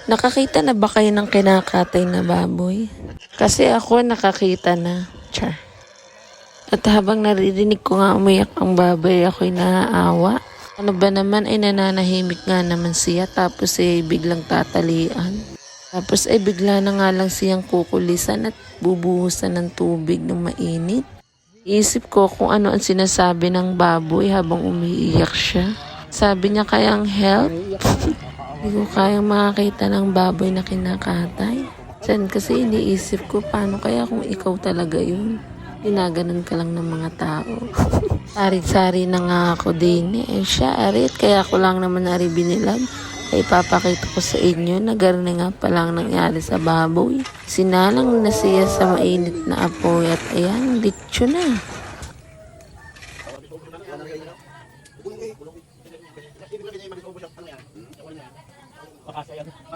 Nakakita na ba kayo ng kinakatay na baboy? Kasi ako nakakita na. Char. At habang naririnig ko nga umiyak ang baboy, ako'y naaawa. Ano ba naman ay nananahimik nga naman siya tapos ay biglang tatalian. Tapos ay bigla na nga lang siyang kukulisan at bubuhusan ng tubig ng mainit. Isip ko kung ano ang sinasabi ng baboy habang umiiyak siya. Sabi niya kayang help? Hindi ko kayang makakita ng baboy na kinakatay. Sen kasi iniisip ko paano kaya kung ikaw talaga yun. Ginaganon ka lang ng mga tao. Sari-sari na nga ako din eh. Siya arit kaya ako lang naman nari binilag. Ay papakita ko sa inyo na gano'n nga palang nangyari sa baboy. Sinalang na siya sa mainit na apoy at ayan, ditso na.